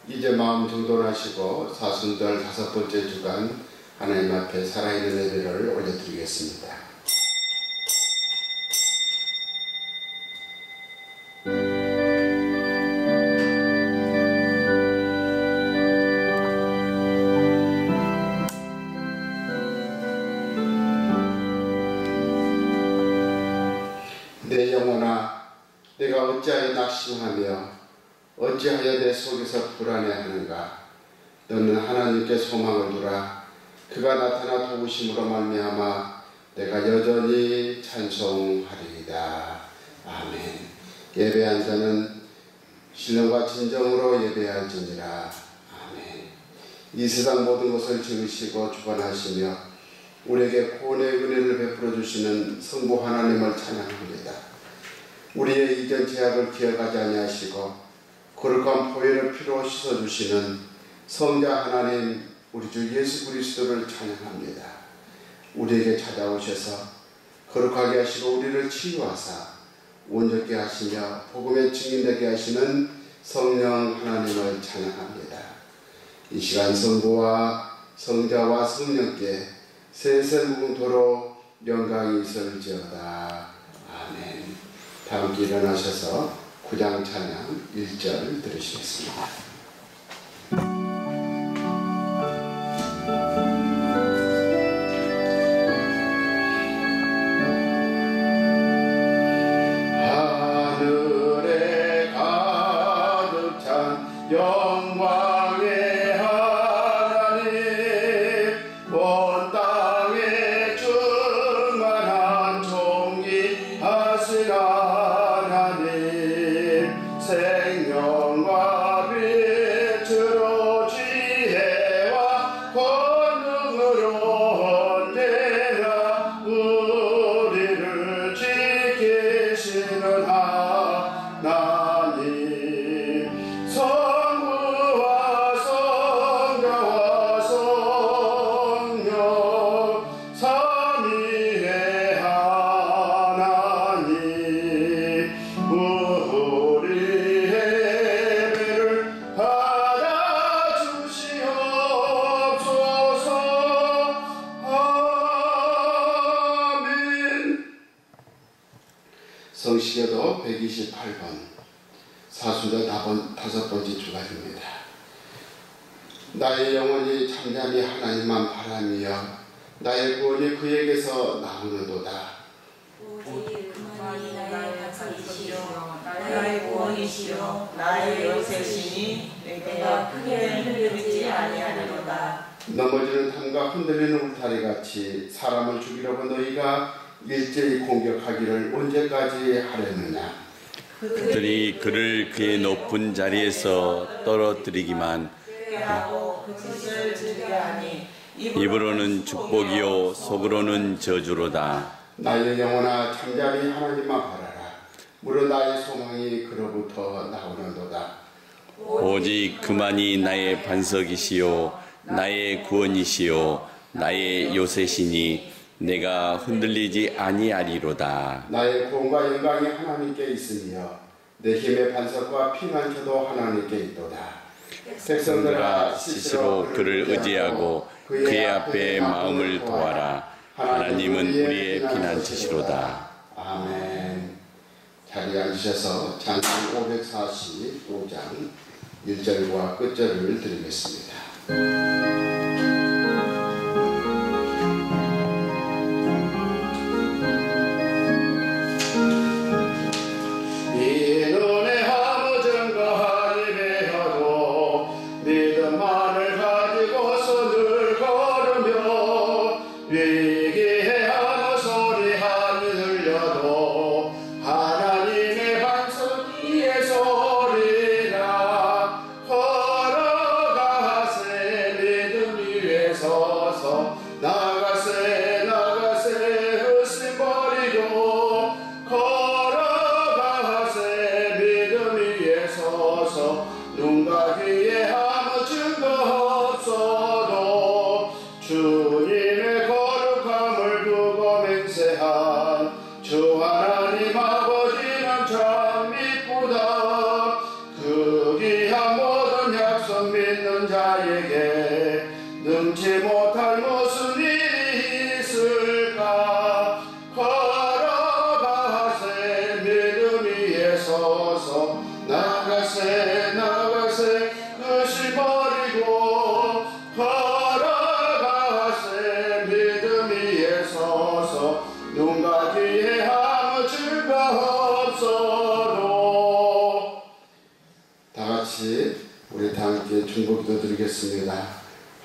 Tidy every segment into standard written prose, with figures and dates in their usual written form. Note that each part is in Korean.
이제 마음 정돈하시고 사순절 5번째 주간 하나님 앞에 살아있는 예배를 올려드리겠습니다. 내 영혼아, 내가 어찌하여 낙심하며 어찌하여 내 속에서 불안해하는가. 너는 하나님께 소망을 두라. 그가 나타나 도우심으로 말미암아 내가 여전히 찬송하리이다. 아멘. 예배한 자는 신령과 진정으로 예배할지니라. 아멘. 이 세상 모든 것을 지으시고 주관하시며 우리에게 구원의 은혜를 베풀어 주시는 성부 하나님을 찬양합니다. 우리의 이전 죄악을 기억하지 아니하시고 거룩한 보혈의 피로 씻어주시는 성자 하나님 우리 주 예수 그리스도를 찬양합니다. 우리에게 찾아오셔서 거룩하게 하시고 우리를 치유하사 온전케 하시며 복음의 증인되게 하시는 성령 하나님을 찬양합니다. 이 시간 성부와 성자와 성령께 세세무궁토록 영광이 있을지어다. 아멘. 다 함께 일어나셔서 9장 찬양 1절 들으시겠습니다. 하늘에 가득 찬 영광의 하나님, 온 땅에 충만한 존귀하신 하나님, 생명과 빛으로 지혜와 권능으로 언제나 우리를 지키시는 하나님, 성부와 성자와 성령 삼위의 하나님, 우리 예배를 받아주시옵소서. 아멘. 성시계도 128번 사순절 5번째 주간입니다. 나의 영혼이 잠잠히 하나님만 바라며 나의 구원이 그에게서 나오는도다. 오직 그만이 나의 반석이시요 나의 구원이시요 나의 요새시니 내가 크게 흔들리지 아니하리로다. 넘어지는 담과 흔들리는 울타리같이 사람을 죽이려고 너희가 일제히 공격하기를 언제까지 하려느냐. 그들이 그를 그의 높은 자리에서 떨어뜨리기만 하고 그 뜻을 즐겨하니 입으로는 축복이요 속으로는 저주로다. 나의 영혼아 잠잠히 하나님만 바라라. 무릇 나의 소망이 그로부터 나오는도다. 오직 그만이 나의 반석이시요 나의 구원이시요 나의 요새시니 내가 흔들리지 아니하리로다. 나의 구원과 영광이 하나님께 있으며 내 힘의 반석과 피난처도 하나님께 있도다. 백성들아 스스로 그를 의지하고 그의 앞에 마음을 도하라. 하나님은 우리의 피난처시로다. 아멘. 자리에 앉으셔서 찬송 545장 1절과 끝절을 드리겠습니다. 눈과 귀에 아무 증거 없어도 주님의 거룩함을 기도드리겠습니다.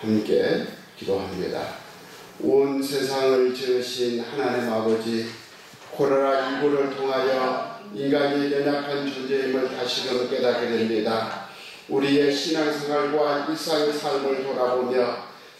함께 기도합니다. 온 세상을 지으신 하나님 아버지, 코로나19를 통하여 인간이 연약한 존재임을 다시금 깨닫게 됩니다. 우리의 신앙생활과 일상의 삶을 돌아보며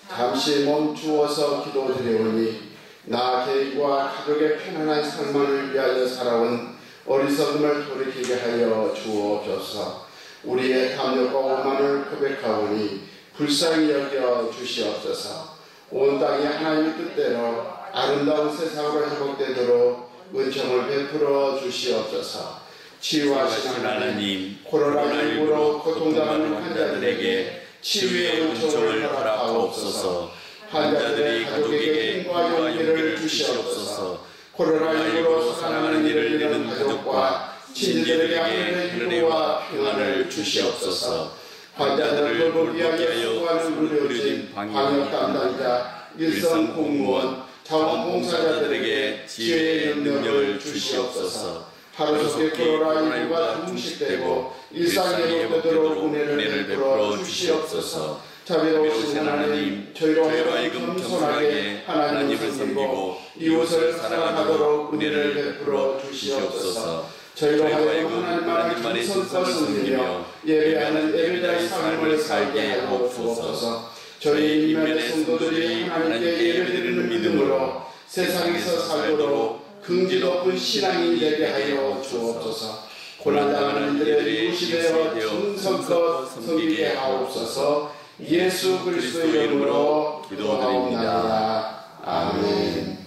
잠시 멈추어서 기도드리오니 나 개인과 가족의 편안한 삶을 위하여 살아온 어리석음을 돌이키게 하여 주옵소서. 우리의 탐욕과 오만을 고백하오니 불쌍히 여겨 주시옵소서. 온 땅이 하나님의 뜻대로 아름다운 세상으로 회복되도록 은총을 베풀어 주시옵소서. 치유하신 하나님, 코로나19로 고통당하는 환자들에게 치유의 은총을 허락하옵소서. 환자들의 가족에게 힘과 용기를 주시옵소서. 코로나19로 사랑하는 일을 잃는 가족과 친지들에게 하늘의 위로와 평안을 주시옵소서. 환자들을 돌보기 위하여 수고하는 의료진, 방역 담당자, 일선 공무원, 자원봉사자들에게 지혜의 능력을 주시옵소서. 하루속에 코로나19가 종식되고 일상이 회복되도록 은혜를 베풀어 주시옵소서. 자비로우신 하나님, 저희로 하여금 겸손하게 하나님을 섬기고 이웃을 사랑하도록 은혜를 베풀어 주시옵소서. 저희로 하여금 하나님만의 정성을 섬기며 예배하는 예배자의 삶을 살게 하여 주옵소서. 저희 인면의 성도들이 하나님께 예배드리는 믿음으로 세상에서 살도록 긍지 높은 신앙이 되게 하여 주옵소서. 고난당하는 이들의 이웃이 되어 정성껏 섬기게 하옵소서. 예수 그리스도의 이름으로 기도하옵나이다. 아멘.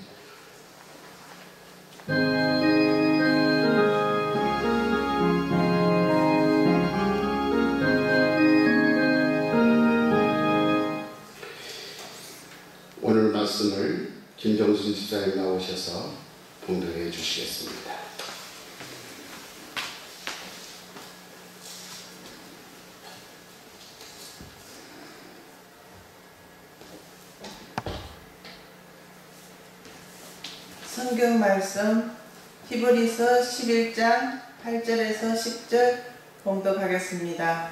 오늘 말씀을 김정순 집사님 나오셔서 봉독해 주시겠습니다. 성경 말씀 히브리서 11장 8절에서 10절 봉독하겠습니다.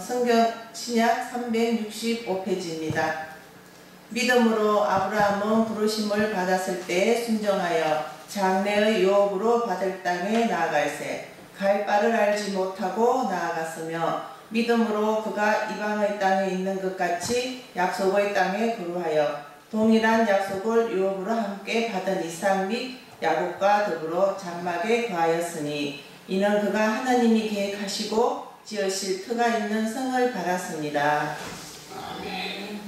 성경 신약 365페이지입니다. 믿음으로 아브라함은 부르심을 받았을 때에 순종하여 장래의 유업으로 받을 땅에 나아갈새 갈 바를 알지 못하고 나아갔으며 믿음으로 그가 이방의 땅에 있는 것 같이 약속의 땅에 거류하여 동일한 약속을 유업으로 함께 받은 이삭 및 야곱과 더불어 장막에 거하였으니 이는 그가 하나님이 계획하시고 지으실 터가 있는 성을 받았습니다. 아멘.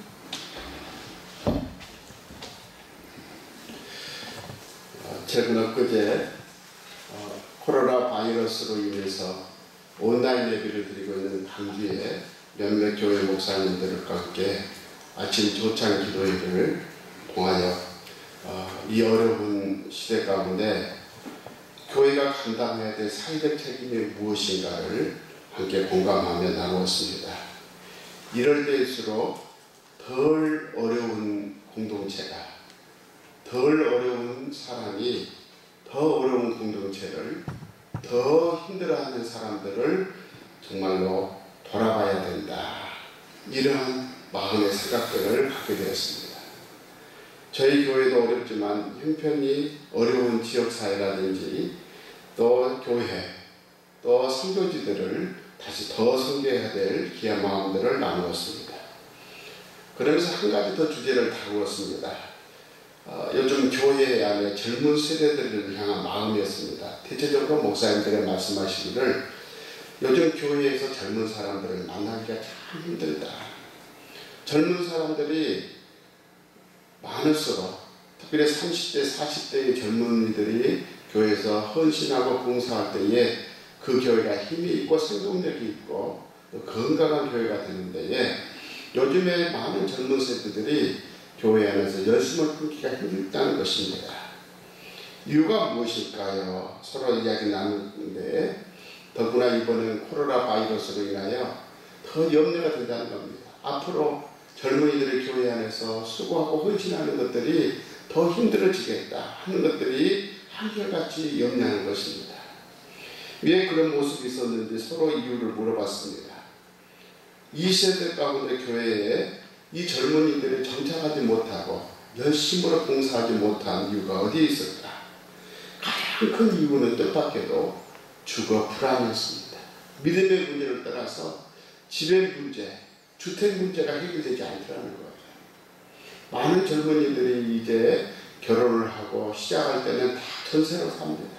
최근 엊그제 코로나 바이러스로 인해서 온라인 예배를 드리고 있는 광주에 몇몇 교회 목사님들과 함께 아침 조찬 기도회를 통하여 이 어려운 시대 가운데 교회가 감당해야 될 사회적 책임이 무엇인가를 함께 공감하며 나누었습니다. 이럴 때일수록 덜 어려운 공동체가, 덜 어려운 사람이 더 어려운 공동체를, 더 힘들어하는 사람들을 정말로 돌아봐야 된다. 이러한 마음의 생각들을 갖게 되었습니다. 저희 교회도 어렵지만 형편이 어려운 지역사회라든지 또 교회, 또 선교지들을 다시 더 섬겨야 될 귀한 마음들을 나누었습니다. 그러면서 한 가지 더 주제를 다루었습니다. 요즘 교회 안에 젊은 세대들을 향한 마음이었습니다. 대체적으로 목사님들의 말씀하시기를 요즘 교회에서 젊은 사람들을 만나기가 참 힘들다. 젊은 사람들이 많을수록 특별히 30대, 40대의 젊은이들이 교회에서 헌신하고 봉사할 때에 그 교회가 힘이 있고 생동력이 있고 또 건강한 교회가 되는 데에 요즘에 많은 젊은 세대들이 교회 안에서 열심을 끊기가 힘들다는 것입니다. 이유가 무엇일까요? 서로 이야기 나누는데 더구나 이번엔 코로나 바이러스로 인하여 더 염려가 된다는 겁니다. 앞으로 젊은이들의 교회 안에서 수고하고 헌신하는 것들이 더 힘들어지겠다 하는 것들이 한결같이 염려하는 것입니다. 왜 그런 모습이 있었는지 서로 이유를 물어봤습니다. 이 세대 가운데 교회에 이 젊은이들이 정착하지 못하고 열심으로 봉사하지 못한 이유가 어디에 있을까? 가장 큰 이유는 뜻밖에도 주거 불안이었습니다. 믿음의 문제를 떠나서 집의 문제, 주택 문제가 해결되지 않더라는 거예요. 많은 젊은이들이 이제 결혼을 하고 시작할 때는 다 전세로 삽니다.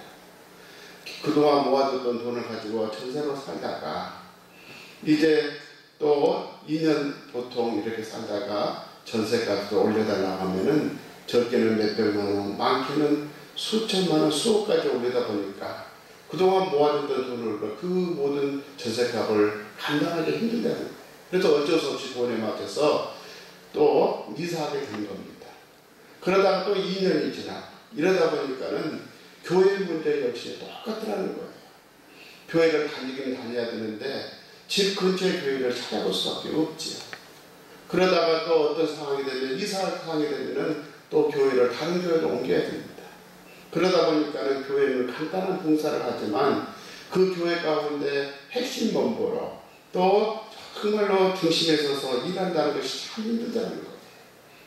그동안 모아뒀던 돈을 가지고 전세로 살다가 이제 또 2년 보통 이렇게 살다가 전세값을 올려달라고 하면은 적게는 몇백만 원, 많게는 수천만 원, 수억까지 올리다 보니까 그동안 모아뒀던 돈을 그 모든 전세값을 감당하기 힘들다는 거예요. 그래서 어쩔 수 없이 돈에 맞춰서 또 이사하게 된 겁니다. 그러다가 또 2년이 지나 이러다 보니까는 교회 문제 역시 똑같더라는 거예요. 교회를 다니긴 다녀야 되는데 집 근처에 교회를 찾아볼 수밖에 없지요. 그러다가 또 어떤 상황이 되면 이사할 상황이 되면은 또 교회를 다른 교회로 옮겨야 됩니다. 그러다 보니까는 교회는 간단한 봉사를 하지만 그 교회 가운데 핵심 본부로 또 정말로 중심에 서서 일한다는 것이 참 힘들다는 거예요.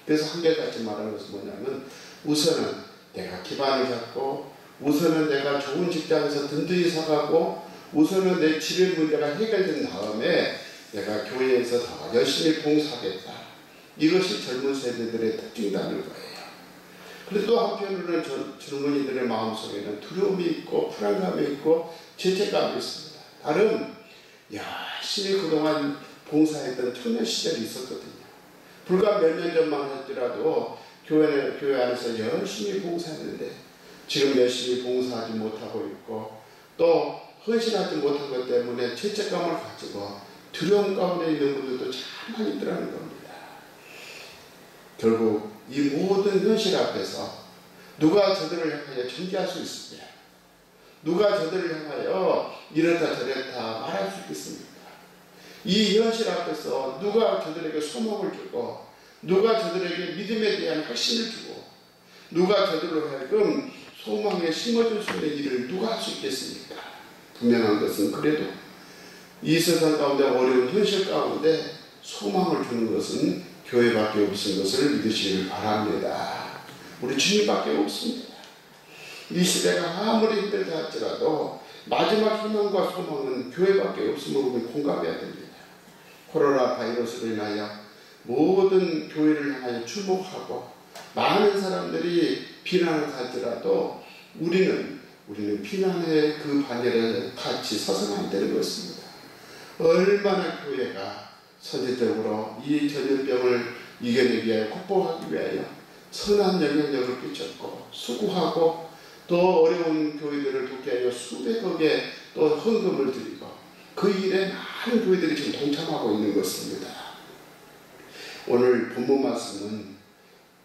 그래서 한결같이 말하는 것은 뭐냐면 우선은 내가 기반을 잡고 우선은 내가 좋은 직장에서 든든히 살아가고 우선은 내 집의 문제가 해결된 다음에 내가 교회에서 더 열심히 봉사하겠다. 이것이 젊은 세대들의 특징이라는 거예요. 그런데 또 한편으로는 젊은이들의 마음속에는 두려움이 있고 불안감이 있고 죄책감이 있습니다. 다른 열심히 그동안 봉사했던 청년 시절이 있었거든요. 불과 몇 년 전만 하더라도 교회 안에서 열심히 봉사했는데 지금 열심히 봉사하지 못하고 있고 또 헌신하지 못한 것 때문에 죄책감을 가지고 두려움 가운데 있는 분들도 참 많이 있더라는 겁니다. 결국 이 모든 현실 앞에서 누가 저들을 향하여 존재할 수 있습니다. 누가 저들을 향하여 이렇다 저렇다 말할 수 있겠습니까? 이 현실 앞에서 누가 저들에게 소망을 주고 누가 저들에게 믿음에 대한 확신을 주고 누가 저들로 하여금 소망에 심어줄 수 있는 일을 누가 할 수 있겠습니까? 분명한 것은 그래도 이 세상 가운데 어려운 현실 가운데 소망을 주는 것은 교회밖에 없는 것을 믿으시길 바랍니다. 우리 주님밖에 없습니다. 이 시대가 아무리 힘들다 할지라도 마지막 희망과 소망은 교회밖에 없음을 우리 공감해야 됩니다. 코로나 바이러스로 인하여 모든 교회를 향하여 주목하고 많은 사람들이 비난을 할지라도 우리는 비난의 그 반열에 같이 서서는 안 되는 것입니다. 얼마나 교회가 선제적으로 이 전염병을 이겨내기 위하여 극복하기 위하여 선한 영향력을 끼쳤고 수고하고 또 어려운 교회들을 돕기 위하여 수백억의 또 헌금을 드리고 그 일에 많은 교회들이 지금 동참하고 있는 것입니다. 오늘 본문 말씀은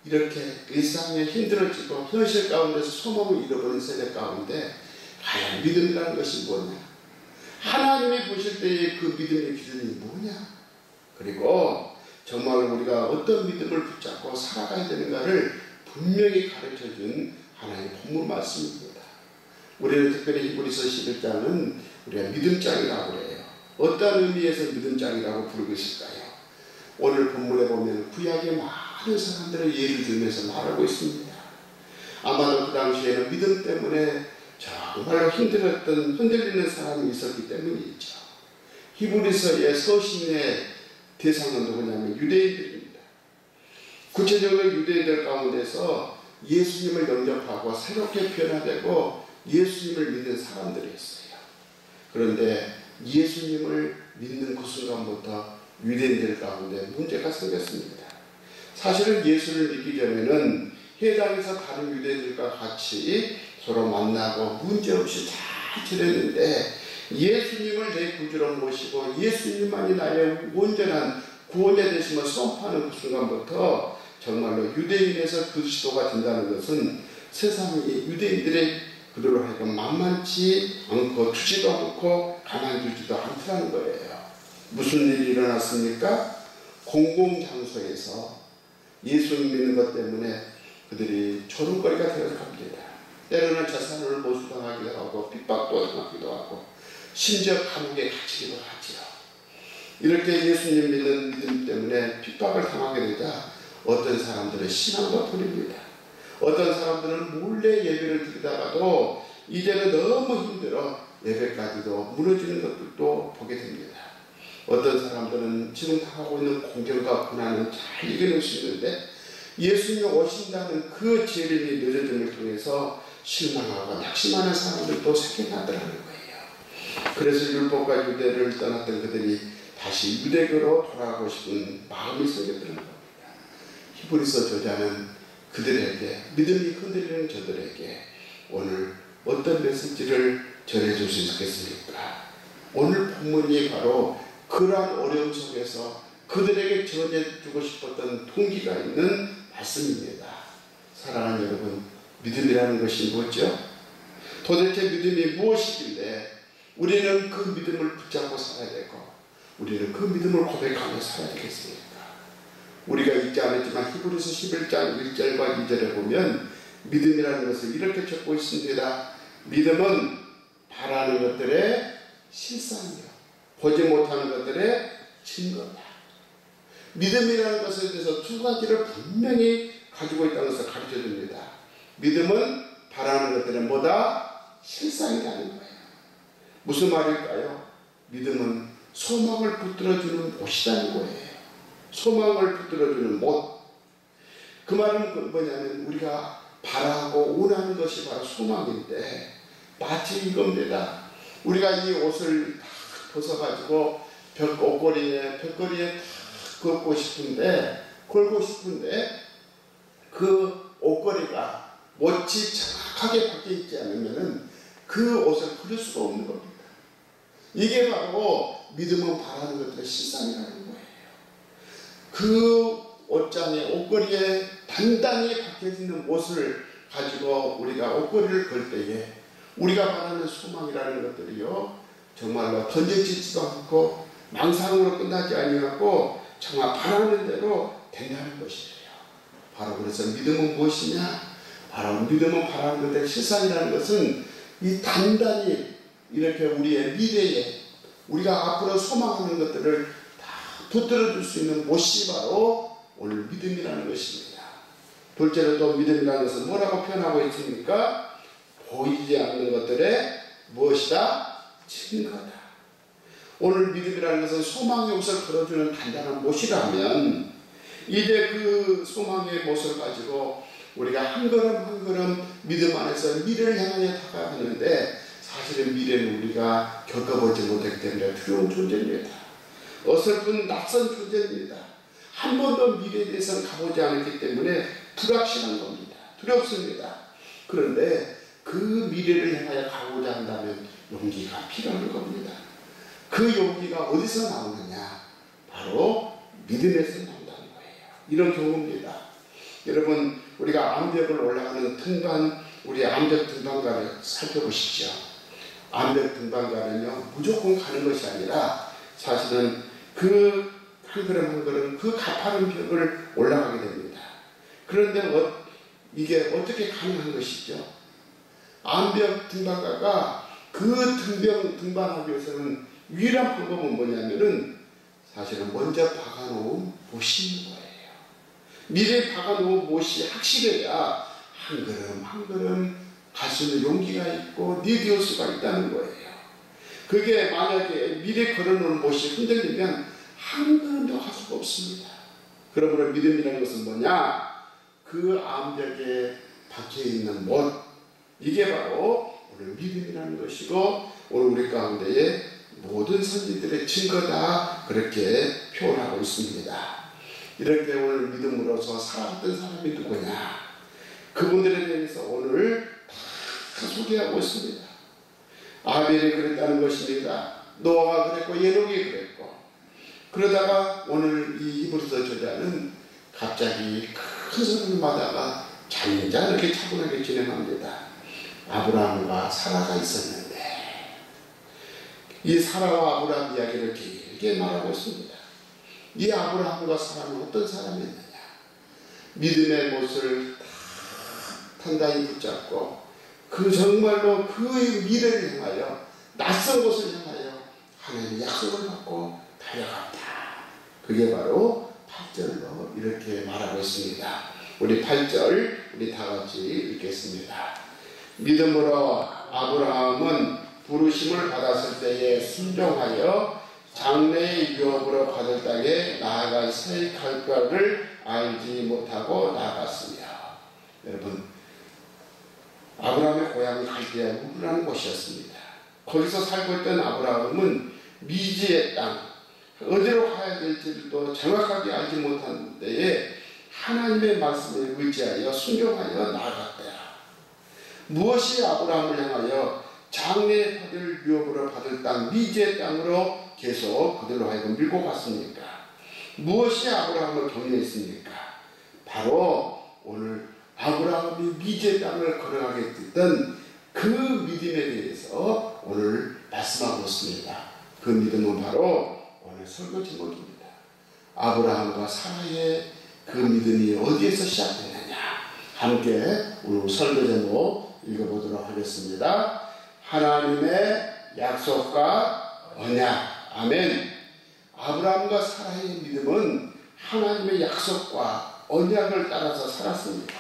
이렇게 일상에 힘들어지고 현실 가운데서 소망을 잃어버린 세대 가운데 과연 믿음이라는 것이 뭐냐? 하나님이 보실 때의 그 믿음의 기준이 뭐냐? 그리고 정말 우리가 어떤 믿음을 붙잡고 살아가야 되는가를 분명히 가르쳐준 하나님의 본문 말씀입니다. 우리는 특별히 히브리서 11장은 우리가 믿음장이라고 해요. 어떤 의미에서 믿음장이라고 부르고 있을까요? 오늘 본문에 보면 구약의 많은 사람들의 예를 들면서 말하고 있습니다. 아마도 그 당시에는 믿음 때문에 정말로 힘들었던 흔들리는 사람이 있었기 때문이죠. 히브리서의 서신의 대상은 누구냐면 유대인들입니다. 구체적으로 유대인들 가운데서 예수님을 영접하고 새롭게 변화되고 예수님을 믿는 사람들이었어요. 그런데 예수님을 믿는 그 순간부터 유대인들 가운데 문제가 생겼습니다. 사실은 예수를 믿기 전에는 회당에서 다른 유대인들과 같이 서로 만나고 문제없이 잘 지냈는데 예수님을 내 구주로 모시고 예수님만이 나의 온전한 구원자 되심을 선포하는 그 순간부터 정말로 유대인에서 그리스도가 된다는 것은 세상이 유대인들의 그들로 하여금 만만치 않고 주지도 않고 가만두지도 않더라는 거예요. 무슨 일이 일어났습니까? 공공장소에서 예수님 믿는 것 때문에 그들이 조롱거리가 되어서 갑니다. 때로는 재산을 모수당하기도 하고 핍박도 당하기도 하고 심지어 감옥에 갇히기도 하지요. 이렇게 예수님 믿는 믿음 때문에 핍박을 당하게 되자 어떤 사람들은 신앙도 버립니다. 어떤 사람들은 몰래 예배를 드리다가도 이제는 너무 힘들어 예배까지도 무너지는 것들도 보게 됩니다. 어떤 사람들은 지금 당하고 있는 공경과 고난을 잘 이겨낼 수 있는데 예수님이 오신다는 그 재림이 늦어짐을 통해서 실망하고 낙심하는 사람들도 생겨나더라는 거예요. 그래서 율법과 유대를 떠났던 그들이 다시 유대교로 돌아가고 싶은 마음이 생겼다는 겁니다. 히브리서 저자는 그들에게, 믿음이 흔들리는 저들에게 오늘 어떤 메시지를 전해줄 수 있겠습니까? 오늘 본문이 바로 그러한 어려움 속에서 그들에게 전해주고 싶었던 동기가 있는 말씀입니다. 사랑하는 여러분, 믿음이라는 것이 뭐죠? 도대체 믿음이 무엇이길래 우리는 그 믿음을 붙잡고 살아야 되고 우리는 그 믿음을 고백하며 살아야 되겠습니까? 우리가 읽지 않았지만 히브리서 11장 1절과 2절에 보면 믿음이라는 것을 이렇게 적고 있습니다. 믿음은 바라는 것들의 실상이요 보지 못하는 것들의 증거다. 믿음이라는 것에 대해서 두 가지를 분명히 가지고 있다는 것을 가르쳐줍니다. 믿음은 바라는 것들의 뭐다? 실상이라는 거예요. 무슨 말일까요? 믿음은 소망을 붙들어주는 못이라는 거예요. 소망을 붙들어주는 못. 그 말은 뭐냐면 우리가 바라고 원하는 것이 바로 소망인데 마치 이겁니다. 우리가 이 옷을 다 벗어가지고 옷걸이에 벽걸이에 다 걸고 싶은데 그 옷걸이가 못이 정확하게 박혀 있지 않으면 그 옷을 그릴 수가 없는 겁니다. 이게 바로 믿음은 바라는 것들의 실상이라는 거예요. 그 옷장에 옷걸이에 단단히 박혀있는 옷을 가지고 우리가 옷걸이를 걸 때에 우리가 바라는 소망이라는 것들이요 정말로 던져지지도 않고 망상으로 끝나지 아니하고 정말 바라는 대로 된다는 것이에요. 바로 그래서 믿음은 무엇이냐? 바로 믿음은 바라는 것들의 실상이라는 것은 이 단단히 이렇게 우리의 미래에 우리가 앞으로 소망하는 것들을 다 붙들어 줄 수 있는 못이 바로 오늘 믿음이라는 것입니다. 둘째로 또 믿음이라는 것은 뭐라고 표현하고 있습니까? 보이지 않는 것들의 무엇이다? 증거다. 오늘 믿음이라는 것은 소망의 옷을 걸어주는 단단한 못이라면 이제 그 소망의 못을 가지고 우리가 한 걸음 한 걸음 믿음 안에서 미래를 향하여 다가가는데 사실은 미래는 우리가 겪어보지 못했기 때문에 두려운 존재입니다. 어설픈 낯선 존재입니다. 한 번도 미래에 대해서는 가보지 않았기 때문에 불확실한 겁니다. 두렵습니다. 그런데 그 미래를 향하여 가고자 한다면 용기가 필요한 겁니다. 그 용기가 어디서 나오느냐? 바로 믿음에서 나온다는 거예요. 이런 경우입니다. 여러분, 우리가 암벽을 올라가는 등반, 우리 암벽 등반가를 살펴보십시오. 암벽 등반가는요, 무조건 가는 것이 아니라 사실은 그 한 걸음 한 걸음 그 가파른 벽을 올라가게 됩니다. 그런데 이게 어떻게 가능한 것이죠? 암벽 등반가가 그 등반하기 위해서는 유일한 방법은 뭐냐면은 사실은 먼저 박아놓은 못이 있는 거예요. 미래에 박아놓은 못이 확실해야 한 걸음 한 걸음 갈 수 있는 용기가 있고 내디올 수가 있다는 거예요. 그게 만약에 미래에 걸어놓은 못이 흔들리면 한 걸음도 갈 수가 없습니다. 그러므로 믿음이라는 것은 뭐냐? 그 암벽에 박혀있는 못, 이게 바로 오늘 믿음이라는 것이고 오늘 우리 가운데에 모든 선지들의 증거다, 그렇게 표현하고 있습니다. 이렇게 오늘 믿음으로서 살아갔던 사람이 누구냐? 그분들에 대해서 오늘 다 소개하고 있습니다. 아벨이 그랬다는 것입니다. 노아가 그랬고 에녹이 그랬고, 그러다가 오늘 이 히브리서 저자는 갑자기 큰 소리를 받다가 잔잔하게 차분하게 진행합니다. 아브라함과 사라가 있었는데 이 사라와 아브라함 이야기를 길게 말하고 있습니다. 이 아브라함과 사라는 어떤 사람이었느냐? 믿음의 못을 단단히 붙잡고 그 정말로 그의 미래를 향하여 낯선 곳을 향하여 하나님의 약속을 받고 가려간다. 그게 바로 8절로 이렇게 말하고 있습니다. 우리 8절 우리 다 같이 읽겠습니다. 믿음으로 아브라함은 부르심을 받았을 때에 순종하여 장래의 유업으로 받을 땅에 나아갈 새 결과를 알지 못하고 나아갔으며. 여러분, 아브라함의 고향이 갈대아 우르라는 곳이었습니다. 거기서 살고 있던 아브라함은 미지의 땅, 어디로 가야 될지도 정확하게 알지 못한 데에 하나님의 말씀에 의지하여 순종하여 나아갔다. 무엇이 아브라함을 향하여 장래에 받을 유업으로 받을 땅, 미지의 땅으로 계속 그들로 하여금 밀고 갔습니까? 무엇이 아브라함을 격려했습니까? 바로 오늘 아브라함이 미지의 땅을 걸어가게 됐던 그 믿음에 대해서 오늘 말씀하고 있습니다. 그 믿음은 바로 오늘 설교 제목입니다. 아브라함과 사라의 그 믿음이 어디에서 시작되느냐? 함께 오늘 설교 제목 읽어보도록 하겠습니다. 하나님의 약속과 언약. 아멘. 아브라함과 사라의 믿음은 하나님의 약속과 언약을 따라서 살았습니다.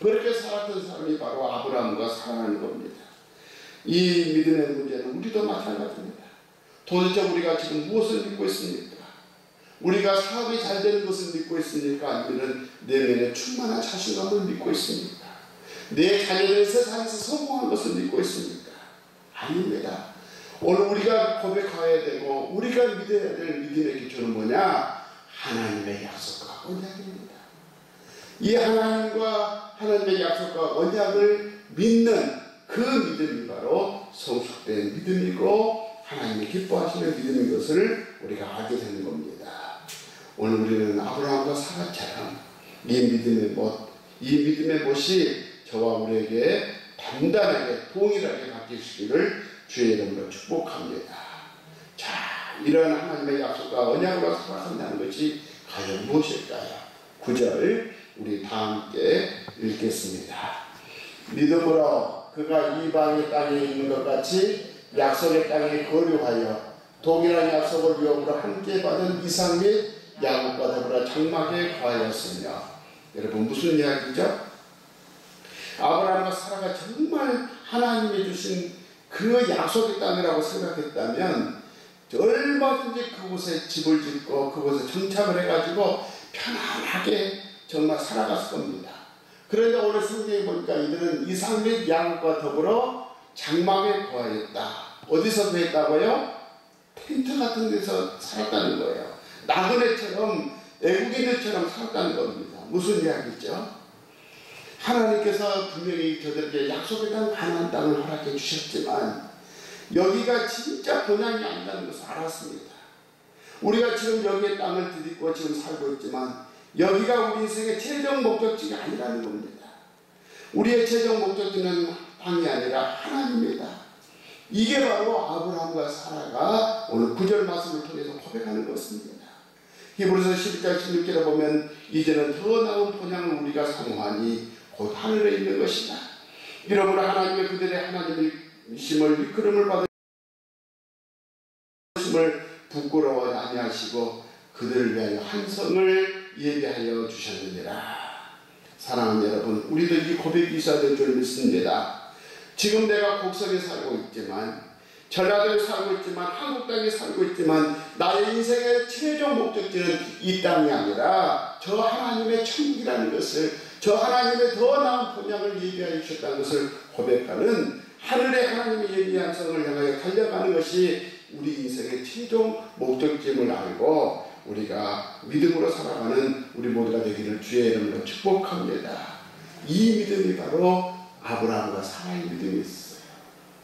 그렇게 살았던 사람이 바로 아브라함과 사라라는 겁니다. 이 믿음의 문제는 우리도 마찬가지입니다. 도대체 우리가 지금 무엇을 믿고 있습니까? 우리가 사업이 잘 되는 것을 믿고 있습니까? 아니면 내면에 충만한 자신감을 믿고 있습니까? 내 자녀들이 세상에서 성공한 것을 믿고 있습니까? 아닙니다. 오늘 우리가 고백해야 되고 우리가 믿어야 될 믿음의 기초는 뭐냐? 하나님의 약속과 언약입니다. 이 하나님의 약속과 언약을 믿는 그 믿음이 바로 성숙된 믿음이고 하나님이 기뻐하시는 믿음인 것을 우리가 알게 되는 겁니다. 오늘 우리는 아브라함과 사라처럼 이 믿음의 못이 저와 우리에게 단단하게 동일하게 바뀌시기를 주의 이름으로 축복합니다. 자, 이런 하나님의 약속과 언약으로 살아간다는 것이 과연 무엇일까요? 9절 우리 다 함께 읽겠습니다. 믿음으로 그가 이방의 땅에 있는 것 같이 약속의 땅에 거류하여 동일한 약속을 유업으로 함께 받은 이삭 및 야곱과 더불어 장막에 거하였으며. 여러분, 무슨 이야기죠? 아브라함과 사라가 정말 하나님이 주신 그 약속의 땅이라고 생각했다면 얼마든지 그곳에 집을 짓고 그곳에 정착을 해가지고 편안하게 정말 살아갔을 겁니다. 그런데 오늘 성경에 보니까 이들은 이삭 및 야곱과 더불어 장막에 거하였다. 어디서 거했다고요? 텐트 같은 데서 살았다는 거예요. 나그네처럼 애국인들처럼 살았다는 겁니다. 무슨 이야기죠? 하나님께서 분명히 저들에게 약속의 땅 가나안 땅을 허락해 주셨지만 여기가 진짜 본향이 아니라는 것을 알았습니다. 우리가 지금 여기의 땅을 들이고 지금 살고 있지만 여기가 우리 인생의 최종 목적지가 아니라는 겁니다. 우리의 최종 목적지는 땅이 아니라 하나님입니다. 이게 바로 아브라함과 사라가 오늘 9절 말씀을 통해서 고백하는 것입니다. 히브리서 11장 16절에 보면 이제는 더 나은 본향을 우리가 사모하니 곧 하늘에 있는 것이다. 이러므로 하나님의 그들의 하나님이심을 이끌음을 받으심을 부끄러워 아니하시고 그들을 위하여 한 성을 예비하여 주셨느니라. 사랑하는 여러분, 우리도 이 고백이 있어야 될 줄 믿습니다. 지금 내가 곡성에 살고 있지만 전라도에 살고 있지만 한국 땅에 살고 있지만 나의 인생의 최종 목적지는 이 땅이 아니라 저 하나님의 천국이라는 것을, 저 하나님의 더 나은 본향을 예비하여 주셨다는 것을 고백하는 하늘의 하나님의 예비한 성을 향하여 달려가는 것이 우리 인생의 최종 목적지임을 알고 우리가 믿음으로 살아가는 우리 모두가 되기를 주의 이름으로 축복합니다. 이 믿음이 바로 아브라함과 사라의 믿음이었어요.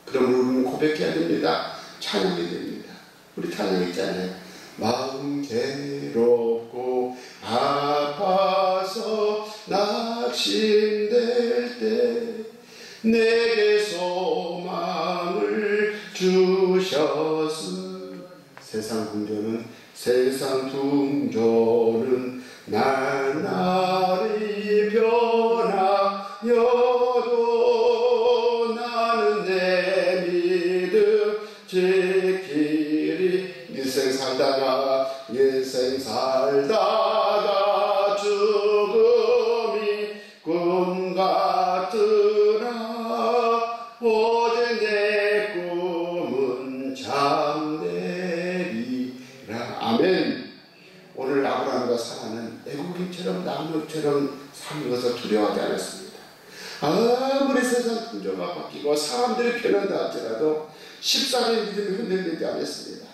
그러므로 우리는 고백해야 됩니다. 찬양해야 됩니다. 우리 찬양 있잖아요. 마음 괴롭고 아파서 낙심될 때 내게 소망을 주셨음. 세상 둥조는 날날이 변하여도 나는 내 믿음 지키리. 일생 살다가 것처럼 사는 것을 두려워하지 않았습니다. 아무리 세상 풍조가 바뀌고 사람들이 변한다 할지라도 십사도의 믿음이 흔들리지 않았습니다.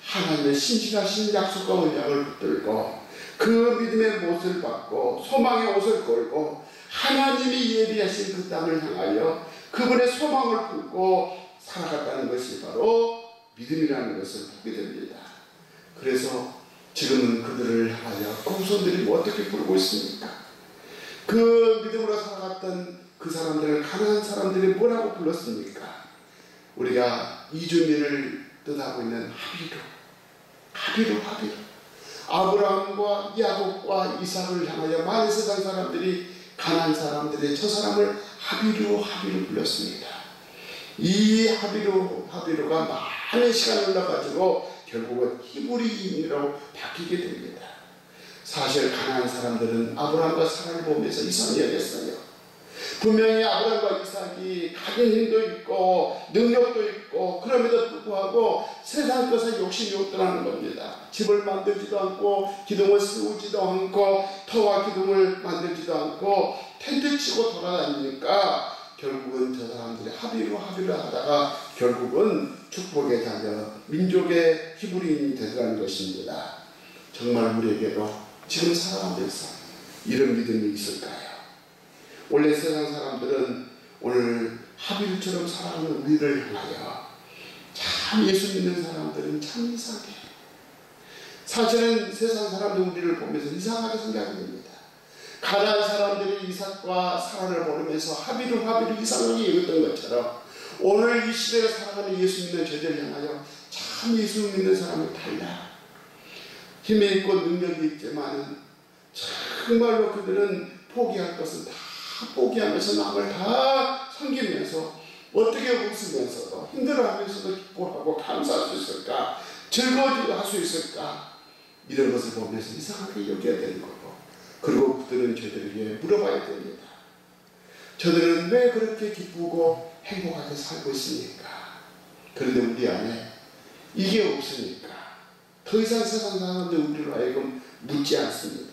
하나님의 신실하신 약속과 언약을 붙들고 그 믿음의 못을 받고 소망의 옷을 걸고 하나님이 예비하신 그 땅을 향하여 그분의 소망을 품고 살아갔다는 것이 바로 믿음이라는 것을 보게 됩니다. 그래서 지금은 그들을 향하여 그 후손들이 어떻게 부르고 있습니까? 그 믿음으로 살아갔던 그 사람들을 가난한 사람들이 뭐라고 불렀습니까? 우리가 이주민을 뜻하고 있는 하비루 아브라함과 야곱과 이삭을 향하여 많은 세상 사람들이 가난한 사람들의 저 사람을 하비루 불렀습니다. 이 하비루가 많은 시간을 흘러가지고 결국은 히브리인이라고 바뀌게 됩니다. 사실 가난한 사람들은 아브라함과 사라를 보면서 이상히 여겼어요. 분명히 아브라함과 이삭이 가진 힘도 있고 능력도 있고 그럼에도 불구하고 세상 것에 욕심이 없더라는 겁니다. 집을 만들지도 않고 기둥을 세우지도 않고 터와 기둥을 만들지도 않고 텐트 치고 돌아다니니까 결국은 저 사람들이 하비루 하다가 결국은 축복의 자녀 민족의 히브리인이 되더라는 것입니다. 정말 우리에게도 지금 살아가면서 이런 믿음이 있을까요? 원래 세상 사람들은 오늘 하비루처럼 살아가는 우리를 향하여 참 예수 믿는 사람들은 참 이상해. 사실은 세상 사람들 우리를 보면서 이상하게 생각합니다. 가난한 사람들이 이삭과 사라를 보면서 하비루 이상하게 여겼던 것처럼 오늘 이 시대에 살아가는 예수 믿는 저희들 향하여 참 예수 믿는 사람을 달라. 힘이 있고 능력이 있지만 정말로 그들은 포기할 것은 다 포기하면서 남을 다 섬기면서 어떻게 웃으면서도 힘들어하면서도 기뻐하고 감사할 수 있을까? 즐거워지게 할 수 있을까? 이런 것을 보면서 이상하게 여겨야 되는 거고 그리고 그들은 저들에게 물어봐야 됩니다. 저들은 왜 그렇게 기쁘고 행복하게 살고 있습니까? 그런데 우리 안에 이게 없으니까 더 이상 세상 사람들 우리로 하여금 묻지 않습니다.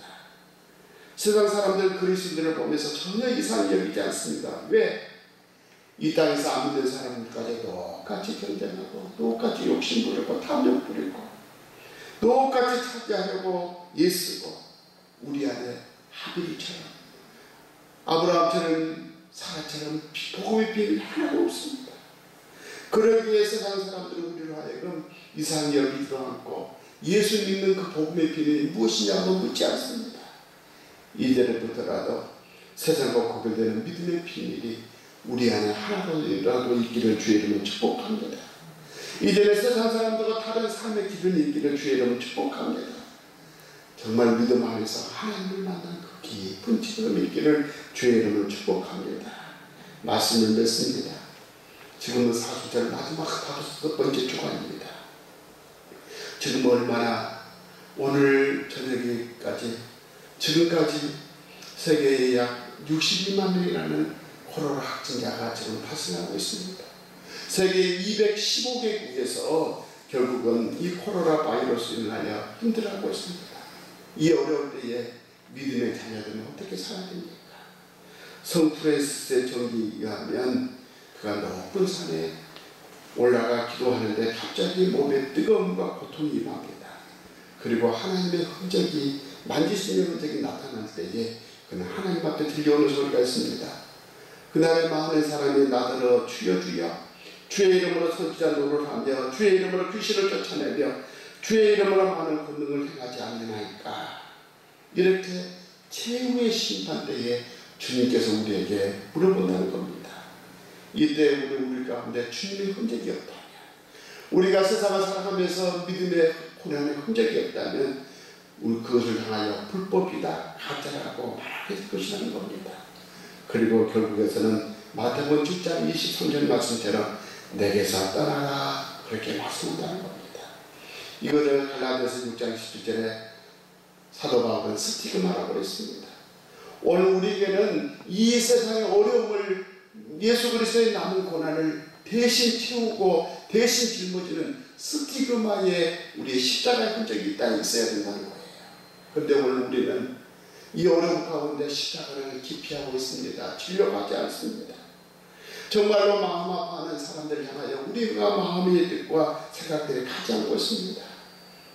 세상 사람들 그리스도인들을 보면서 전혀 이상히 여기지 않습니다. 왜? 이 땅에서 안 믿는 사람들까지 똑같이 경쟁하고 똑같이 욕심 부리고 탐욕 부리고 똑같이 차지하려고 애쓰고 우리 안에 하비루처럼 아브라함처럼 사라처럼 복음의 비밀이 하나도 없습니다. 그러기에 세상 사람들은 우리로 하여금 이상히 여기지도 않고 예수 믿는 그 복음의 비밀이 무엇이냐고 묻지 않습니다. 이제부터라도 세상과 구별되는 믿음의 비밀이 우리 안에 하나라도 있기를 주의 이름으로 축복합니다. 이제는 세상 사람들과 다른 삶의 기준이 있기를 주의 이름으로 축복합니다. 정말 믿음 안에서 하나님을 만난 그 깊은 지점이 있기를 주의 이름으로 축복합니다. 말씀을 맺습니다. 지금은 사수절 마지막 5번째 주간입니다. 지금 얼마나 오늘 저녁까지 지금까지 세계에 약 62만 명이라는 코로나 확진자가 지금 발생하고 있습니다. 세계 215개국에서 결국은 이 코로나 바이러스로 인하여 힘들어하고 있습니다. 이 어려울 때에 믿음의 자녀들은 어떻게 살아야 됩니까? 성 프란시스의 정기에 의하면 그가 높은 산에 올라가 기도하는데 갑자기 몸에 뜨거움과 고통이 임합니다. 그리고 하나님의 흔적이 만지시는 흔적이 나타날 때에 그는 하나님 앞에 들려오는 소리가 있습니다. 그날에 많은 사람이 나더러 주여 주의 이름으로 선지자 노릇을 하며 주의 이름으로 귀신을 쫓아내며 주의 이름으로 많은 권능을 행하지 않느냐니까. 이렇게 최후의 심판 때에 주님께서 우리에게 물어본다는 겁니다. 이때 우리 가운데 주님의 흔적이 없다면, 우리가 세상을 살아가면서 믿음의 고난의 흔적이 없다면 우리 그것을 향하여 불법이다, 가짜라고 말할 것이라는 겁니다. 그리고 결국에서는 마태복음 7장 23절 말씀처럼 내게서 떠나라 그렇게 말씀한다는 겁니다. 이것을 갈라디아서 6장 17절에 사도 바울은 스티그마라고 했습니다. 오늘 우리에게는 이 세상의 어려움을 예수 그리스도의 남은 고난을 대신 채우고 대신 짊어지는 스티그마의 우리의 십자가의 흔적이 이 땅에 있어야 된다는 거예요. 그런데 오늘 우리는 이 어려움 가운데 십자가를 기피하고 있습니다. 진료하지 않습니다. 정말로 마음 아파하는 사람들을 향하여 우리가 마음의 뜻과 생각들이 가지 않고 있습니다.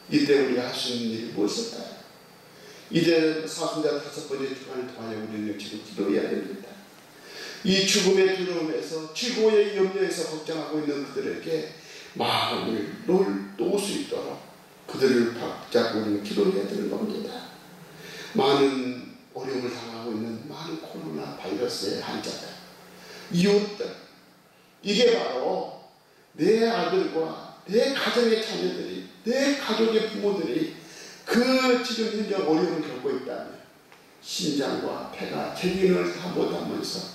이때 우리가 할 수 있는 일이 무엇일까요? 이제 사순자 5번째 주간을 통하여 우리는 지금 기도해야 됩니다. 이 죽음의 두려움에서 최고의 염려에서 걱정하고 있는 그들에게 마음을 놓을 수 있도록 그들을 붙잡고 우리는 기도해야 되는 겁니다. 많은 어려움을 당하고 있는 많은 코로나 바이러스의 환자들, 이웃들, 이게 바로 내 아들과 내 가정의 자녀들이, 내 가족의 부모들이 그 지금 현재 어려움을 겪고 있다면 심장과 폐가 재기능을 다 못하면서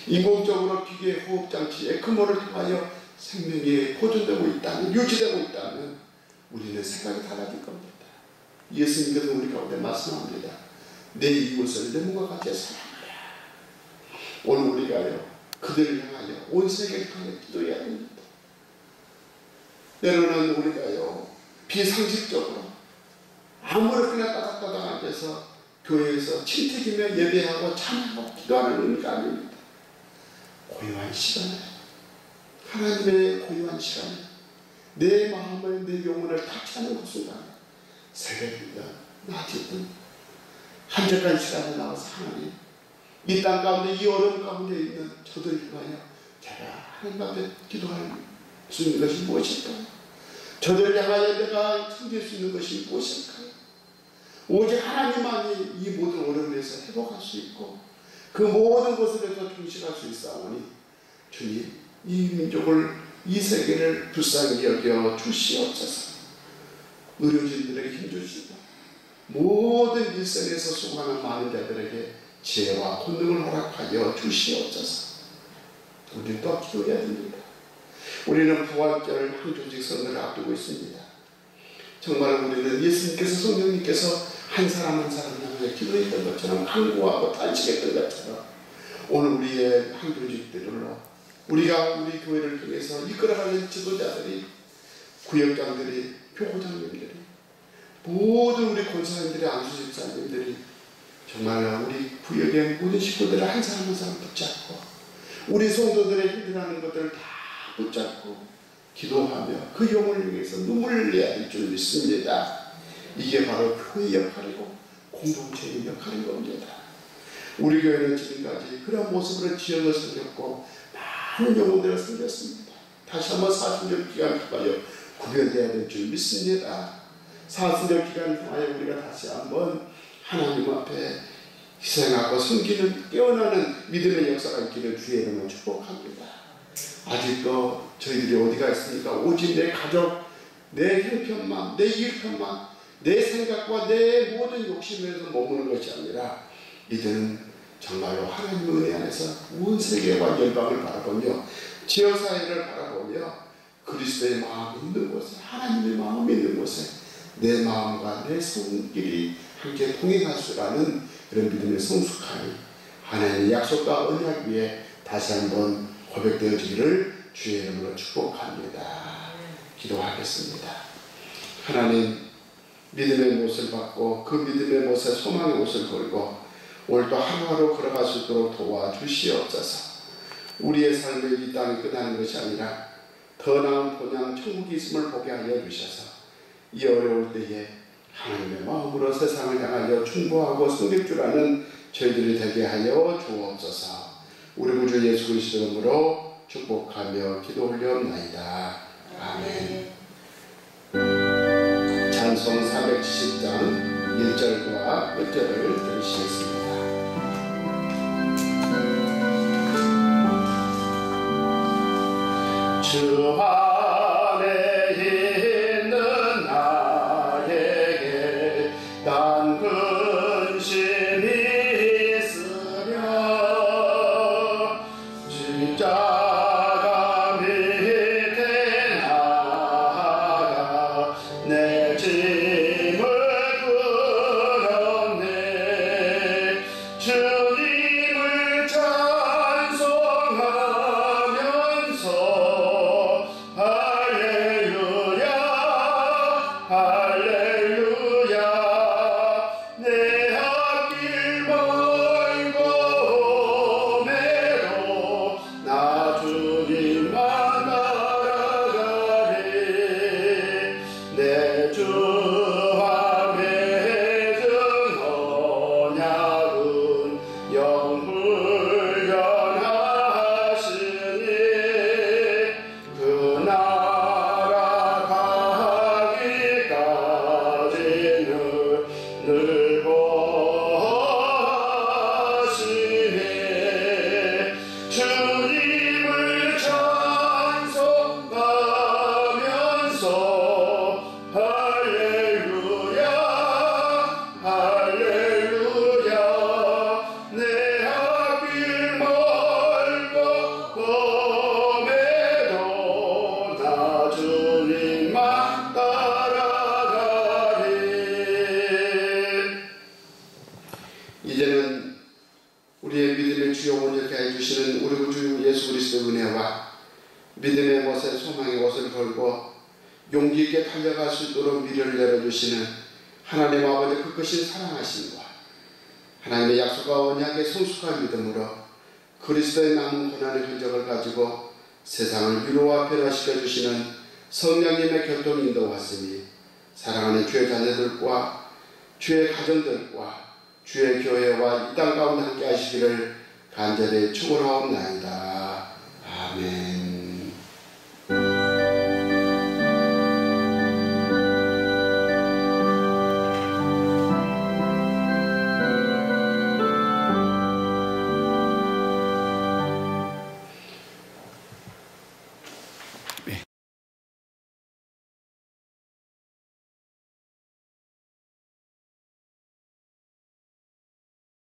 인공적으로 기계 호흡장치 에크모를 통하여 생명이 보존되고 있다면, 유지되고 있다면 우리는 생각이 달라질 겁니다. 예수님께서 우리 가운데 말씀합니다. 내 이웃을 내 몸과 같이 사랑하라. 오늘 우리가요, 그들을 향하여 온 세계를 향해 기도해야 됩니다. 때로는 우리가요, 비상식적으로 아무렇게나 따닥따닥 앉아서 교회에서 침튀기며 예배하고 찬양하고 기도하는 의미가 아닙니다. 고요한 시간에, 하나님의 고요한 시간에 내 마음을, 내 영혼을 타치하는 그 순간에 새벽이든 낮이든 한적한 시간에 나와서 하나님, 이 땅 가운데 이 어려움 가운데 있는 저들을 위하여 제가 하나님 앞에 기도할 수 있는 것이 무엇일까요? 저들을 향하여 내가 섬길 수 있는 것이 무엇일까요? 오직 하나님만이 이 모든 어려움에서 회복할 수 있고 그 모든 것을에서 충실할 수 있사오니 주님, 이 민족을, 이 세계를 불쌍히 여겨 주시옵소서. 의료진들에게 힘주시고 모든 일선에서 수고하는 많은 자들에게 지혜와 권능을 허락하여 주시옵소서. 우리는 또 기도해야 됩니다. 우리는 부활절 항조직 선언을 앞두고 있습니다. 정말 우리는 예수님께서, 성령님께서 한 사람 한 사람 향해 기도했던 것처럼, 간구하고 탄식했던 것처럼 오늘 우리의 항조직들로 우리가 우리 교회를 통해서 이끌어가는 지도자들이, 구역장들이, 교구장님들이, 모든 우리 권사님들이, 안수집사님들이 정말 우리 구역의 모든 식구들을 한 사람 한 사람 붙잡고 우리 성도들의 힘들어하는 것들을 다 붙잡고 기도하며 그 영혼을 위해서 눈물을 흘려야 할 줄 믿습니다. 이게 바로 교회의 역할이고 공동체의 역할인 겁니다. 우리 교회는 지금까지 그런 모습으로 지역을 섬겼고 많은 영혼들을 섬겼습니다. 다시 한번 사순절 기간 통하여 구별되어야 될 줄 믿습니다. 사순절 기간 통하여 우리가 다시 한번 하나님 앞에 희생하고 섬기는 깨어나는 믿음의 역사가 있기를 주의 이름으로 축복합니다. 아직도 저희들이 어디가 있습니까? 오직 내 가족, 내 형편만, 내 이웃편만, 내 생각과 내 모든 욕심에서 머무는 것이 아니라 이제는 정말로 하나님의 은혜 안에서 온 세계와 열방을 바라보며 지역사회를 바라보며 그리스도의 마음이 있는 곳에, 하나님의 마음이 있는 곳에 내 마음과 내 손길이 함께 통행할 수 있는 그런 믿음의 성숙함이 하나님의 약속과 언약 위에 다시 한번 고백되어지기를 주의 이름으로 축복합니다. 기도하겠습니다. 하나님, 믿음의 못을 받고 그 믿음의 못에 소망의 옷을 걸고 오늘도 하루하루 걸어갈 수 있도록 도와주시옵소서. 우리의 삶의 이 땅이 끝나는 것이 아니라 더 나은 본향 천국이 있음을 보게 하여 주셔서 이 어려울 때에 하나님의 마음으로 세상을 향하여 충고하고 섬길 줄 아는 저희들이 되게 하여 주옵소서. 우리 구주 예수 그리스도 이름으로 축복하며 기도 올려옵나이다. 아멘. 찬송 470장 1절과 6절을 들으시겠습니다. 주 안에 있는 나에게 난 근심이 있으며 십자가 밑에 나가 내 짐을 끌었네. 주님을 찬송하면서 할렐루야 할렐루야 내 앞길 우리 주 예수 그리스도의 은혜와 믿음의 못에 소망의 옷을 걸고 용기 있게 달려갈 수 있도록 미래를 열어주시는 하나님 아버지 그 크신 사랑하심과 하나님의 약속과 언약의 성숙한 믿음으로 그리스도의 남은 고난의 흔적을 가지고 세상을 위로와 변화시켜 주시는 성령님의 교통 인도하시니 사랑하는 주의 자녀들과 주의 가정들과 주의 교회와 이 땅 가운데 함께 하시기를 간절히 축원하옵나이다. 아멘.